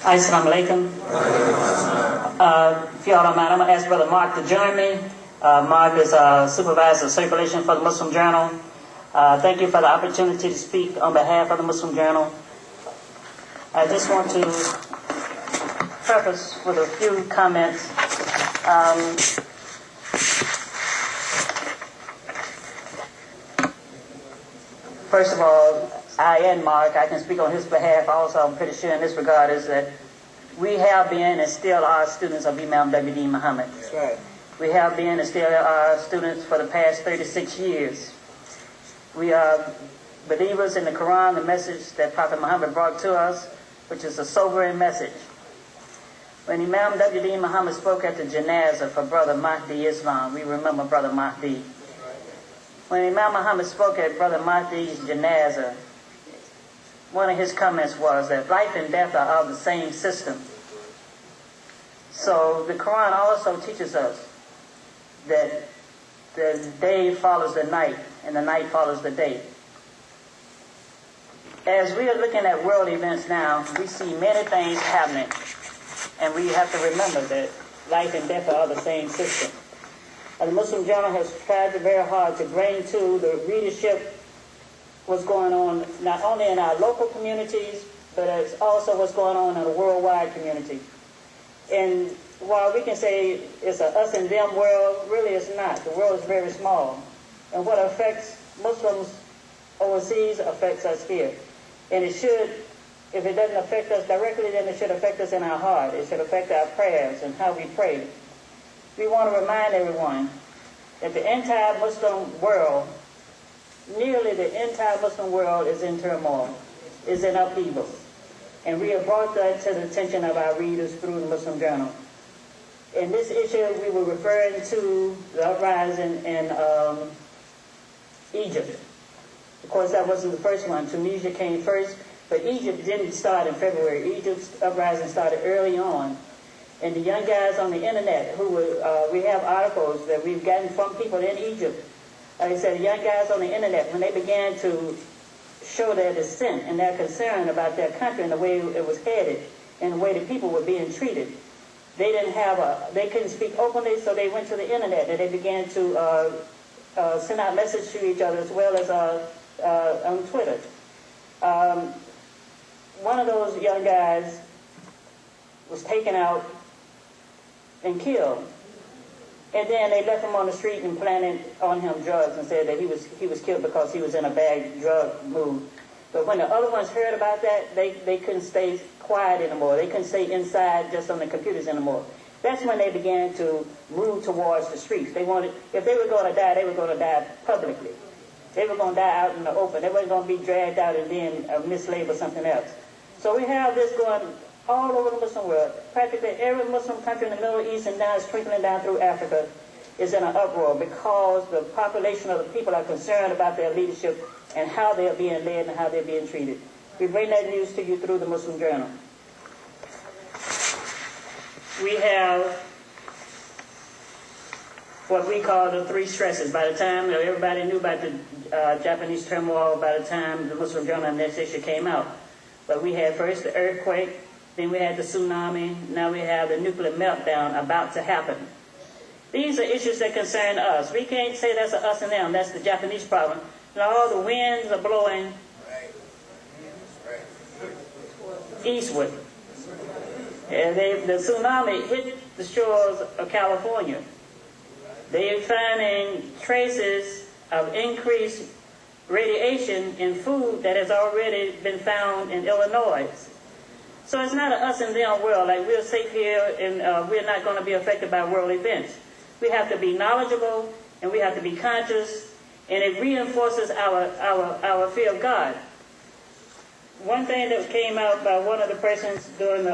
Assalamu alaikum. If y'all don't mind, I'm going to ask Brother Mark to join me. Mark is Supervisor of Circulation for the Muslim Journal. Thank you for the opportunity to speak on behalf of the Muslim Journal. I just want to preface with a few comments. First of all, I and Mark, I can speak on his behalf also, I'm pretty sure in this regard, is that we have been and still are students of Imam Deen Mohammed. That's right. We have been and still are students for the past 36 years. We are believers in the Quran, the message that Prophet Muhammad brought to us, which is a sobering message. When Imam Deen Muhammad spoke at the janazah for Brother Mahdi Islam, we remember Brother Mahdi. When Imam Muhammad spoke at Brother Mahdi's janazah, one of his comments was that life and death are of the same system. So the Quran also teaches us that the day follows the night and the night follows the day. As we are looking at world events now, we see many things happening, and we have to remember that life and death are of the same system. The Muslim Journal has tried very hard to bring to the readership what's going on not only in our local communities, but it's also what's going on in a worldwide community. And while we can say it's a us and them world, really it's not. The world is very small. And what affects Muslims overseas affects us here. And it should, if it doesn't affect us directly, then it should affect us in our heart. It should affect our prayers and how we pray. We want to remind everyone that the entire Muslim world, nearly the entire Muslim world is in turmoil, is in upheaval. And we have brought that to the attention of our readers through the Muslim Journal. In this issue, we were referring to the uprising in Egypt. Of course, that wasn't the first one. Tunisia came first, but Egypt didn't start in February. Egypt's uprising started early on. And the young guys on the internet who were, we have articles that we've gotten from people in Egypt. They said the young guys on the internet, when they began to show their dissent and their concern about their country and the way it was headed and the way the people were being treated, they they couldn't speak openly, so they went to the internet and they began to send out messages to each other as well as on Twitter. One of those young guys was taken out and killed. And then they left him on the street and planted on him drugs and said that he was killed because he was in a bad drug mood. But when the other ones heard about that, they couldn't stay quiet anymore. They couldn't stay inside just on the computers anymore. That's when they began to move towards the streets. They wanted, if they were going to die, they were going to die publicly. They were going to die out in the open. They weren't going to be dragged out and then mislabeled something else. So we have this going all over the Muslim world. Practically every Muslim country in the Middle East and now it's trickling down through Africa is in an uproar because the population of the people are concerned about their leadership and how they're being led and how they're being treated. We bring that news to you through the Muslim Journal. We have what we call the three stresses. By the time everybody knew about the Japanese turmoil, by the time the Muslim Journal and this issue came out. But we had first the earthquake, then we had the tsunami, now we have the nuclear meltdown about to happen. These are issues that concern us. We can't say that's us and them, that's the Japanese problem. No, the winds are blowing eastward. And the tsunami hit the shores of California. They are finding traces of increased radiation in food that has already been found in Illinois. So it's not an us and them world, like we're safe here and we're not going to be affected by world events. We have to be knowledgeable and we have to be conscious, and it reinforces our fear of God. One thing that came out by one of the persons during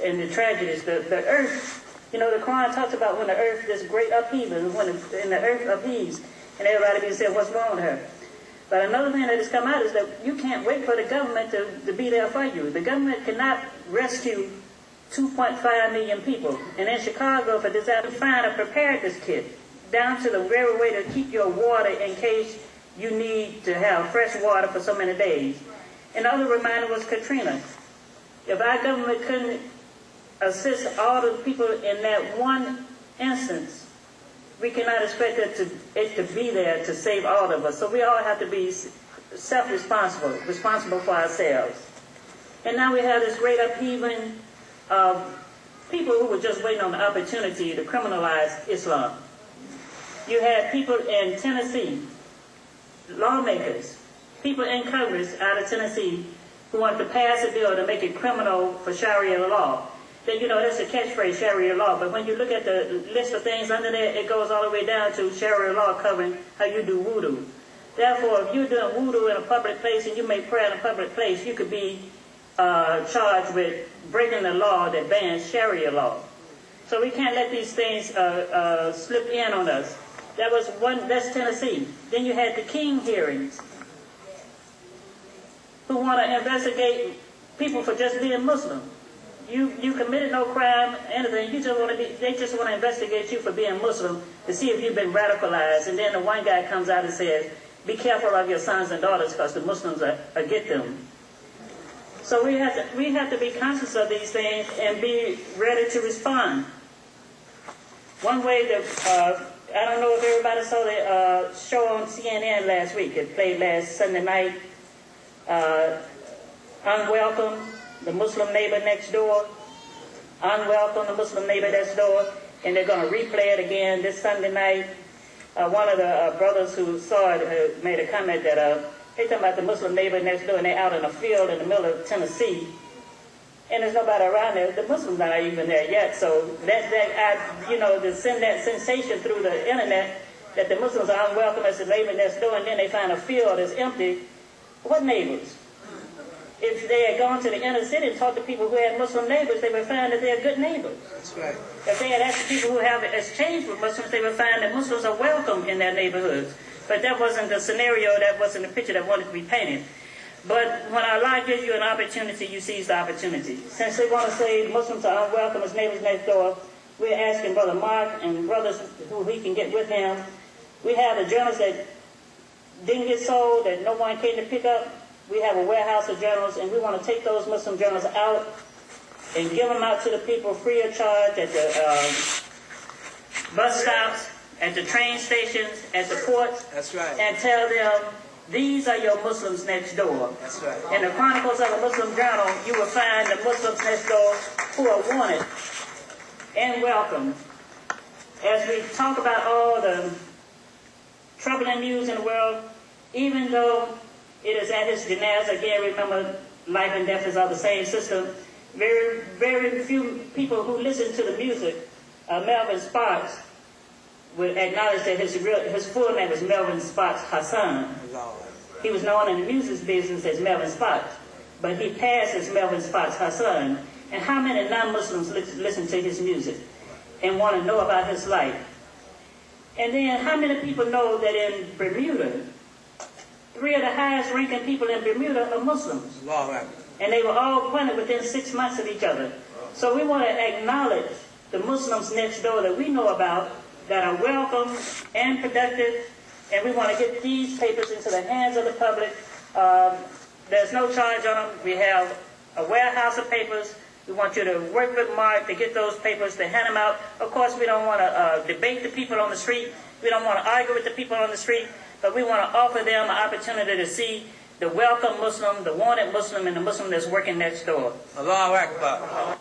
in the tragedies, the earth, you know, the Quran talks about when the earth, this great upheaval, when the earth upheaves, and everybody can say, what's wrong with her? But another thing that has come out is that you can't wait for the government to be there for you. The government cannot rescue 2.5 million people. And in Chicago, for disaster, find a preparedness kit down to the very way to keep your water in case you need to have fresh water for so many days. Another reminder was Katrina. If our government couldn't assist all the people in that one instance, we cannot expect it to be there to save all of us. So we all have to be self-responsible, responsible for ourselves. And now we have this great upheaving of people who were just waiting on the opportunity to criminalize Islam. You had people in Tennessee, lawmakers, people in Congress out of Tennessee who wanted to pass a bill to make it criminal for Sharia law. That, you know, that's a catchphrase, Sharia law, but when you look at the list of things under there, it goes all the way down to Sharia law covering how you do wudu. Therefore, if you're doing wudu in a public place and you make prayer in a public place, you could be charged with breaking the law that bans Sharia law. So we can't let these things slip in on us. That's Tennessee. Then you had the King hearings, who want to investigate people for just being Muslim. You committed no crime, anything. They just want to investigate you for being Muslim to see if you've been radicalized. And then the one guy comes out and says, be careful of your sons and daughters because the Muslims are get them. So we have to be conscious of these things and be ready to respond. One way that, I don't know if everybody saw the show on CNN last week. It played last Sunday night. Unwelcome, the Muslim neighbor next door. Unwelcome, the Muslim neighbor next door. And they're going to replay it again this Sunday night. One of the brothers who saw it made a comment that they're talking about the Muslim neighbor next door, and they're out in a field in the middle of Tennessee. And there's nobody around there. The Muslims are not even there yet. So to send that sensation through the internet that the Muslims are unwelcome as the neighbor next door, and then they find a field that's empty. What neighbors? If they had gone to the inner city and talked to people who had Muslim neighbors, they would find that they're good neighbors. That's right. If they had asked people who have exchange with Muslims, they would find that Muslims are welcome in their neighborhoods. But that wasn't the scenario, that wasn't the picture that wanted to be painted. But when Allah gives you an opportunity, you seize the opportunity. Since they want to say Muslims are unwelcome as neighbors next door, we're asking Brother Mark and brothers who he can get with him. We have the journals that didn't get sold, that no one came to pick up. We have a warehouse of journals, and we want to take those Muslim journals out and give them out to the people free of charge at the bus stops, at the train stations, at the ports. That's right. And tell them, these are your Muslims next door. That's right. In the Chronicles of a Muslim Journal, you will find the Muslims next door who are wanted and welcome. As we talk about all the troubling news in the world, even though it is at his janazah, again, remember, life and death is of the same system. Very, very few people who listen to the music, Melvin Sparks, would acknowledge that his full name is Melvin Sparks Hassan. He was known in the music business as Melvin Sparks, but he passed as Melvin Sparks Hassan. And how many non-Muslims listen to his music and want to know about his life? And then how many people know that in Bermuda, 3 of the highest ranking people in Bermuda are Muslims? And they were all appointed within 6 months of each other. So we want to acknowledge the Muslims next door that we know about, that are welcome and productive, and we want to get these papers into the hands of the public. There's no charge on them. We have a warehouse of papers. We want you to work with Mark to get those papers, to hand them out. Of course, we don't want to debate the people on the street. We don't want to argue with the people on the street, but we want to offer them an opportunity to see the welcome Muslim, the wanted Muslim, and the Muslim that's working next door. Allahu Akbar.